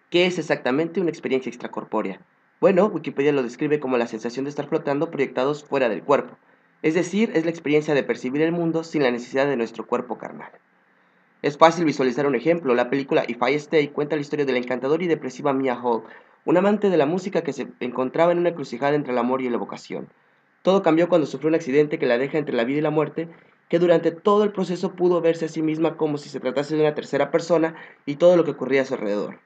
¿Qué es exactamente una experiencia extracorpórea? Bueno, Wikipedia lo describe como la sensación de estar flotando proyectados fuera del cuerpo. Es decir, es la experiencia de percibir el mundo sin la necesidad de nuestro cuerpo carnal. Es fácil visualizar un ejemplo. La película If I Stay cuenta la historia de la encantadora y depresiva Mia Hall, una amante de la música que se encontraba en una encrucijada entre el amor y la vocación. Todo cambió cuando sufrió un accidente que la deja entre la vida y la muerte, que durante todo el proceso pudo verse a sí misma como si se tratase de una tercera persona y todo lo que ocurría a su alrededor.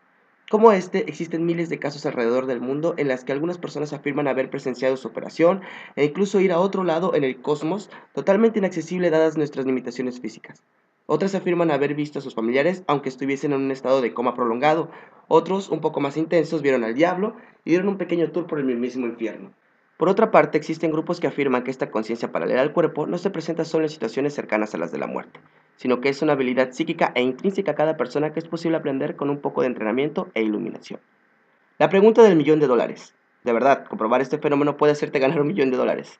Como este, existen miles de casos alrededor del mundo en las que algunas personas afirman haber presenciado su operación e incluso ir a otro lado en el cosmos totalmente inaccesible dadas nuestras limitaciones físicas. Otras afirman haber visto a sus familiares aunque estuviesen en un estado de coma prolongado. Otros, un poco más intensos, vieron al diablo y dieron un pequeño tour por el mismísimo infierno. Por otra parte, existen grupos que afirman que esta conciencia paralela al cuerpo no se presenta solo en situaciones cercanas a las de la muerte, sino que es una habilidad psíquica e intrínseca a cada persona que es posible aprender con un poco de entrenamiento e iluminación. La pregunta del millón de dólares. De verdad, comprobar este fenómeno puede hacerte ganar un millón de dólares.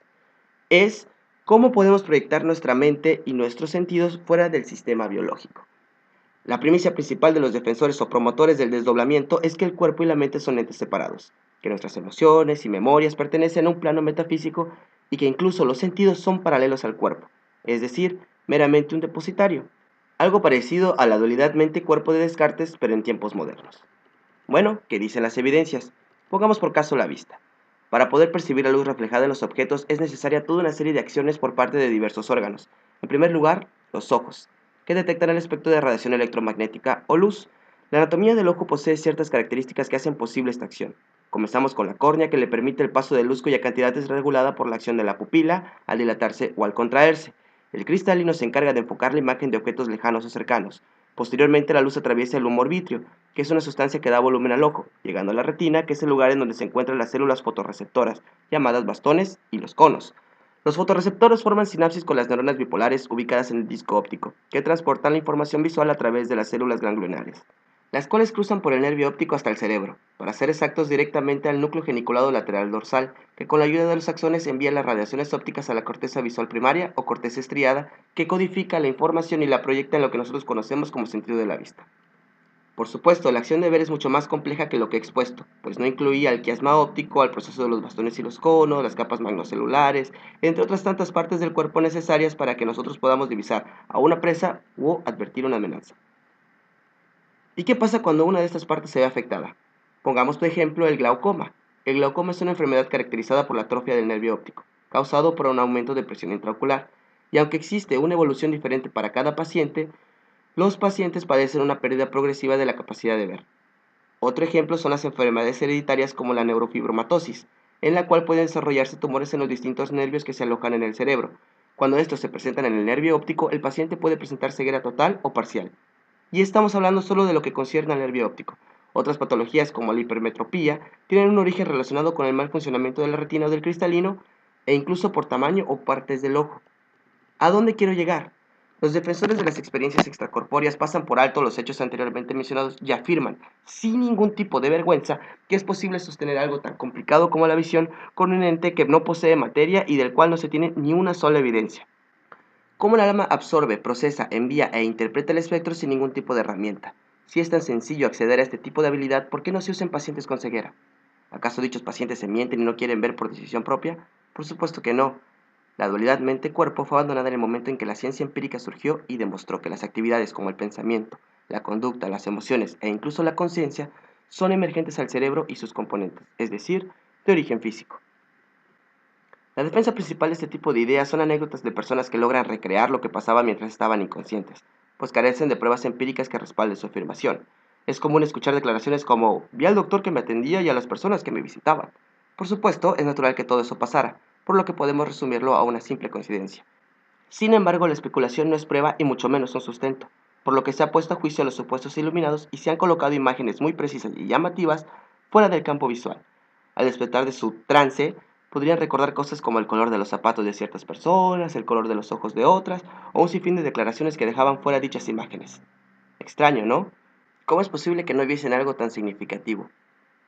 Es cómo podemos proyectar nuestra mente y nuestros sentidos fuera del sistema biológico. La primicia principal de los defensores o promotores del desdoblamiento es que el cuerpo y la mente son entes separados, que nuestras emociones y memorias pertenecen a un plano metafísico y que incluso los sentidos son paralelos al cuerpo, es decir, meramente un depositario, algo parecido a la dualidad mente-cuerpo de Descartes pero en tiempos modernos. Bueno, ¿qué dicen las evidencias? Pongamos por caso la vista. Para poder percibir la luz reflejada en los objetos es necesaria toda una serie de acciones por parte de diversos órganos. En primer lugar, los ojos, que detectan el espectro de radiación electromagnética o luz. La anatomía del ojo posee ciertas características que hacen posible esta acción. Comenzamos con la córnea, que le permite el paso de luz cuya cantidad es regulada por la acción de la pupila al dilatarse o al contraerse. El cristalino se encarga de enfocar la imagen de objetos lejanos o cercanos. Posteriormente, la luz atraviesa el humor vítreo, que es una sustancia que da volumen al ojo, llegando a la retina, que es el lugar en donde se encuentran las células fotorreceptoras, llamadas bastones, y los conos. Los fotorreceptores forman sinapsis con las neuronas bipolares ubicadas en el disco óptico, que transportan la información visual a través de las células ganglionares, las cuales cruzan por el nervio óptico hasta el cerebro, para ser exactos directamente al núcleo geniculado lateral dorsal, que con la ayuda de los axones envía las radiaciones ópticas a la corteza visual primaria o corteza estriada, que codifica la información y la proyecta en lo que nosotros conocemos como sentido de la vista. Por supuesto, la acción de ver es mucho más compleja que lo que he expuesto, pues no incluía el quiasma óptico, al proceso de los bastones y los conos, las capas magnocelulares, entre otras tantas partes del cuerpo necesarias para que nosotros podamos divisar a una presa o advertir una amenaza. ¿Y qué pasa cuando una de estas partes se ve afectada? Pongamos por ejemplo el glaucoma. El glaucoma es una enfermedad caracterizada por la atrofia del nervio óptico, causado por un aumento de presión intraocular, y aunque existe una evolución diferente para cada paciente, los pacientes padecen una pérdida progresiva de la capacidad de ver. Otro ejemplo son las enfermedades hereditarias como la neurofibromatosis, en la cual pueden desarrollarse tumores en los distintos nervios que se alojan en el cerebro. Cuando estos se presentan en el nervio óptico, el paciente puede presentar ceguera total o parcial. Y estamos hablando solo de lo que concierne al nervio óptico. Otras patologías como la hipermetropía tienen un origen relacionado con el mal funcionamiento de la retina o del cristalino e incluso por tamaño o partes del ojo. ¿A dónde quiero llegar? Los defensores de las experiencias extracorpóreas pasan por alto los hechos anteriormente mencionados y afirman, sin ningún tipo de vergüenza, que es posible sostener algo tan complicado como la visión con un ente que no posee materia y del cual no se tiene ni una sola evidencia. ¿Cómo el alma absorbe, procesa, envía e interpreta el espectro sin ningún tipo de herramienta? Si es tan sencillo acceder a este tipo de habilidad, ¿por qué no se usa en pacientes con ceguera? ¿Acaso dichos pacientes se mienten y no quieren ver por decisión propia? Por supuesto que no. La dualidad mente-cuerpo fue abandonada en el momento en que la ciencia empírica surgió y demostró que las actividades como el pensamiento, la conducta, las emociones e incluso la conciencia son emergentes al cerebro y sus componentes, es decir, de origen físico. La defensa principal de este tipo de ideas son anécdotas de personas que logran recrear lo que pasaba mientras estaban inconscientes, pues carecen de pruebas empíricas que respalden su afirmación. Es común escuchar declaraciones como, vi al doctor que me atendía y a las personas que me visitaban. Por supuesto, es natural que todo eso pasara, por lo que podemos resumirlo a una simple coincidencia. Sin embargo, la especulación no es prueba y mucho menos un sustento, por lo que se ha puesto a juicio a los supuestos iluminados y se han colocado imágenes muy precisas y llamativas fuera del campo visual. Al despertar de su trance, podrían recordar cosas como el color de los zapatos de ciertas personas, el color de los ojos de otras, o un sinfín de declaraciones que dejaban fuera dichas imágenes. Extraño, ¿no? ¿Cómo es posible que no viesen algo tan significativo?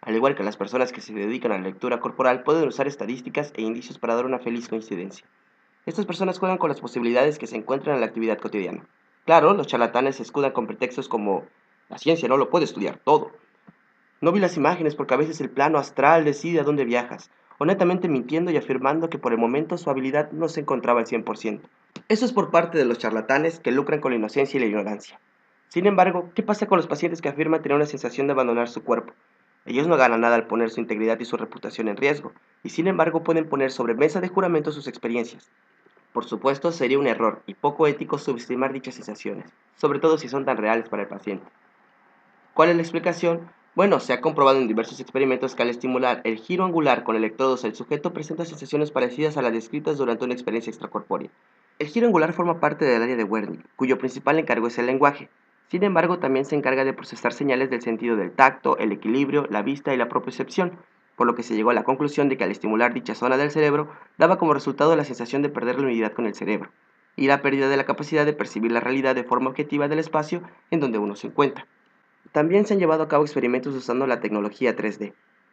Al igual que las personas que se dedican a la lectura corporal, pueden usar estadísticas e indicios para dar una feliz coincidencia. Estas personas juegan con las posibilidades que se encuentran en la actividad cotidiana. Claro, los charlatanes se escudan con pretextos como la ciencia no lo puede estudiar todo, No vi las imágenes porque a veces el plano astral decide a dónde viajas, honestamente mintiendo y afirmando que por el momento su habilidad no se encontraba al 100%. Eso es por parte de los charlatanes que lucran con la inocencia y la ignorancia. Sin embargo, ¿qué pasa con los pacientes que afirman tener una sensación de abandonar su cuerpo? Ellos no ganan nada al poner su integridad y su reputación en riesgo, y sin embargo pueden poner sobre mesa de juramento sus experiencias. Por supuesto, sería un error y poco ético subestimar dichas sensaciones, sobre todo si son tan reales para el paciente. ¿Cuál es la explicación? Bueno, se ha comprobado en diversos experimentos que al estimular el giro angular con electrodos el sujeto presenta sensaciones parecidas a las descritas durante una experiencia extracorpórea. El giro angular forma parte del área de Wernicke, cuyo principal encargo es el lenguaje. Sin embargo, también se encarga de procesar señales del sentido del tacto, el equilibrio, la vista y la propiocepción, por lo que se llegó a la conclusión de que al estimular dicha zona del cerebro daba como resultado la sensación de perder la unidad con el cerebro y la pérdida de la capacidad de percibir la realidad de forma objetiva del espacio en donde uno se encuentra. También se han llevado a cabo experimentos usando la tecnología 3D.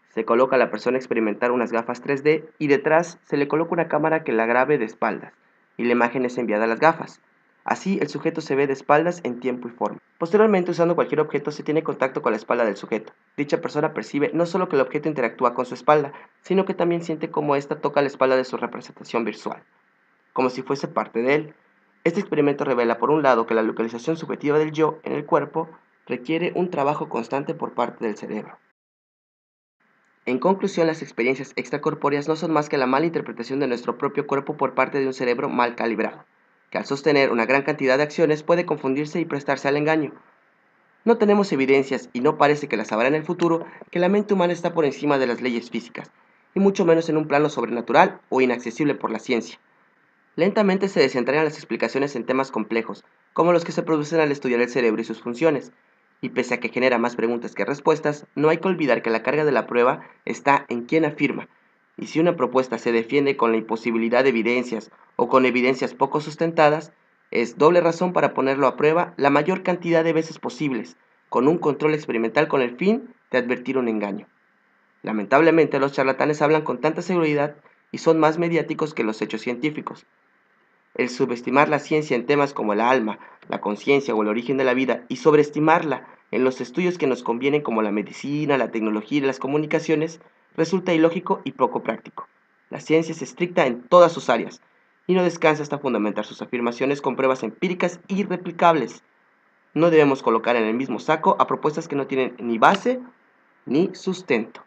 Se coloca a la persona a experimentar unas gafas 3D y detrás se le coloca una cámara que la grabe de espaldas y la imagen es enviada a las gafas. Así el sujeto se ve de espaldas en tiempo y forma. Posteriormente, usando cualquier objeto, se tiene contacto con la espalda del sujeto. Dicha persona percibe no solo que el objeto interactúa con su espalda, sino que también siente cómo ésta toca la espalda de su representación visual, como si fuese parte de él. Este experimento revela, por un lado, que la localización subjetiva del yo en el cuerpo requiere un trabajo constante por parte del cerebro. En conclusión, las experiencias extracorpóreas no son más que la mala interpretación de nuestro propio cuerpo por parte de un cerebro mal calibrado, que al sostener una gran cantidad de acciones puede confundirse y prestarse al engaño. No tenemos evidencias, y no parece que las habrá en el futuro, que la mente humana está por encima de las leyes físicas, y mucho menos en un plano sobrenatural o inaccesible por la ciencia. Lentamente se desentrañan las explicaciones en temas complejos, como los que se producen al estudiar el cerebro y sus funciones. Y pese a que genera más preguntas que respuestas, no hay que olvidar que la carga de la prueba está en quien afirma. Y si una propuesta se defiende con la imposibilidad de evidencias o con evidencias poco sustentadas, es doble razón para ponerlo a prueba la mayor cantidad de veces posibles, con un control experimental con el fin de advertir un engaño. Lamentablemente, los charlatanes hablan con tanta seguridad y son más mediáticos que los hechos científicos. El subestimar la ciencia en temas como el alma, la conciencia o el origen de la vida y sobreestimarla en los estudios que nos convienen como la medicina, la tecnología y las comunicaciones resulta ilógico y poco práctico. La ciencia es estricta en todas sus áreas y no descansa hasta fundamentar sus afirmaciones con pruebas empíricas irreplicables. No debemos colocar en el mismo saco a propuestas que no tienen ni base ni sustento.